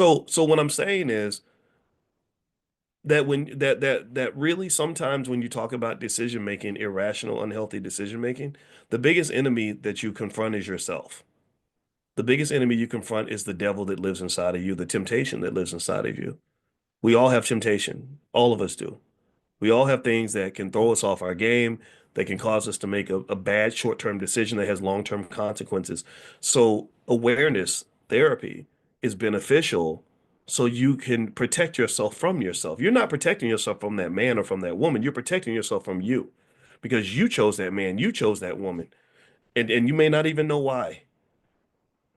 So what I'm saying is that that really sometimes when you talk about decision making, irrational, unhealthy decision making, the biggest enemy that you confront is yourself. The biggest enemy you confront is the devil that lives inside of you, the temptation that lives inside of you. We all have temptation. All of us do. We all have things that can throw us off our game, that can cause us to make a bad short-term decision that has long-term consequences. So awareness therapy is beneficial so you can protect yourself from yourself. You're not protecting yourself from that man or from that woman. You're protecting yourself from you because you chose that man, you chose that woman, and you may not even know why.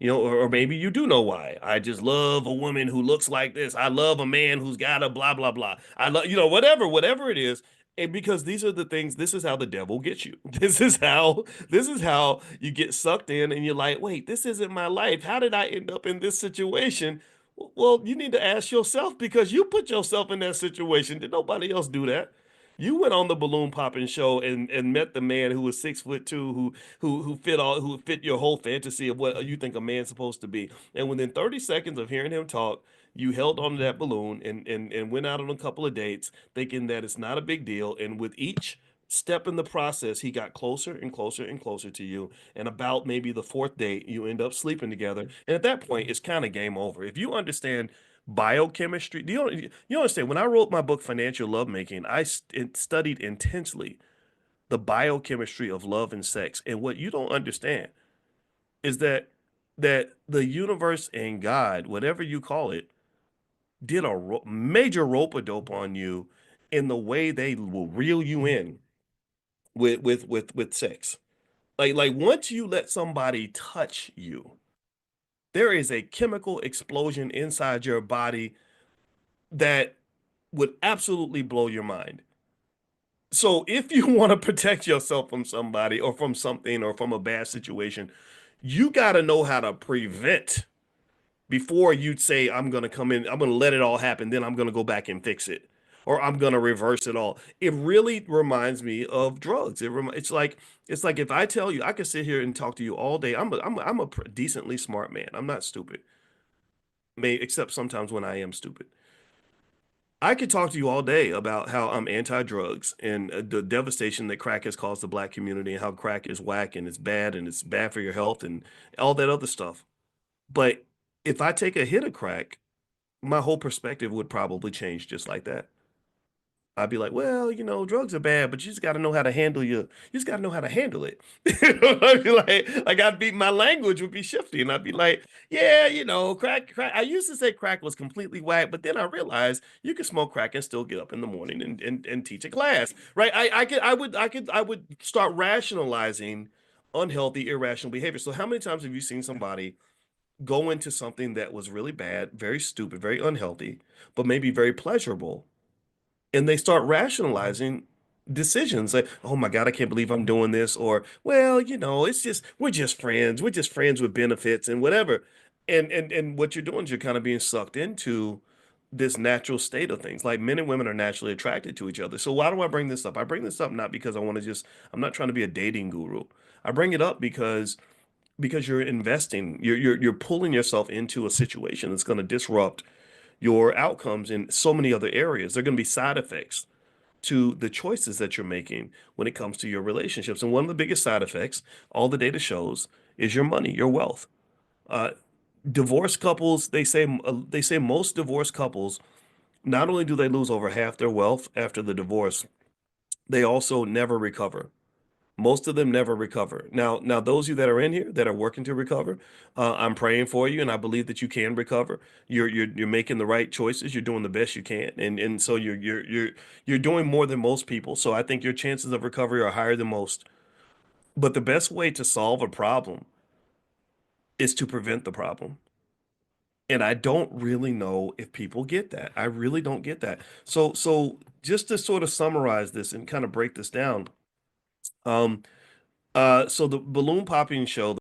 Or maybe you do know why. I just love a woman who looks like this. I love a man who's got a blah blah blah. I love, whatever it is. And because these are the things, this is how the devil gets you. This is how you get sucked in and you're like, wait, this isn't my life. How did I end up in this situation? Well, you need to ask yourself because you put yourself in that situation. Did nobody else do that? You went on the balloon popping show and met the man who was 6'2", who fit your whole fantasy of what you think a man's supposed to be. And within 30 seconds of hearing him talk, you held onto that balloon and went out on a couple of dates, thinking that it's not a big deal. And with each step in the process, he got closer and closer and closer to you. And about maybe the fourth date, you end up sleeping together. And at that point, it's kind of game over. If you understand biochemistry, you understand when I wrote my book Financial Lovemaking, I studied intensely the biochemistry of love and sex. And what you don't understand is that the universe and God, whatever you call it, did a major rope a dope on you in the way they will reel you in with sex. Like once you let somebody touch you, there is a chemical explosion inside your body that would absolutely blow your mind. So if you want to protect yourself from somebody or from something or from a bad situation, you got to know how to prevent before you'd say, I'm going to come in, I'm going to let it all happen, then I'm going to go back and fix it, or I'm going to reverse it all. It really reminds me of drugs. It's like if I tell you, I could sit here and talk to you all day. I'm a decently smart man. I'm not stupid, except sometimes when I am stupid. I could talk to you all day about how I'm anti-drugs and the devastation that crack has caused the black community and how crack is whack and it's bad for your health and all that other stuff. But if I take a hit of crack, my whole perspective would probably change just like that. I'd be like, well, drugs are bad, but you just got to know how to you just got to know how to handle it. I'd be like I'd be, my language would be shifty and I'd be like, yeah, crack. I used to say crack was completely whack, but then I realized you could smoke crack and still get up in the morning and teach a class, right? I would start rationalizing unhealthy, irrational behavior. So how many times have you seen somebody go into something that was really bad, very stupid, very unhealthy, but maybe very pleasurable? And they start rationalizing decisions like, oh my God, I can't believe I'm doing this, or well, it's just we're just friends with benefits and whatever. And what you're doing is you're kind of being sucked into this natural state of things. Like men and women are naturally attracted to each other. So why do I bring this up? I bring this up not because I'm not trying to be a dating guru. I bring it up because you're investing, you're pulling yourself into a situation that's going to disrupt your outcomes in so many other areas. There are going to be side effects to the choices that you're making when it comes to your relationships. And one of the biggest side effects, all the data shows, is your money, your wealth. Uh, Divorced couples, they say most divorced couples, not only do they lose over half their wealth after the divorce, they also never recover. Most of them never recover. Now those of you that are in here that are working to recover, I'm praying for you, and I believe that you can recover. You're making the right choices. You're doing the best you can, and so you're doing more than most people. So I think your chances of recovery are higher than most. But the best way to solve a problem is to prevent the problem. And I don't really know if people get that. I really don't get that. So just to sort of summarize this and kind of break this down, so the balloon popping show.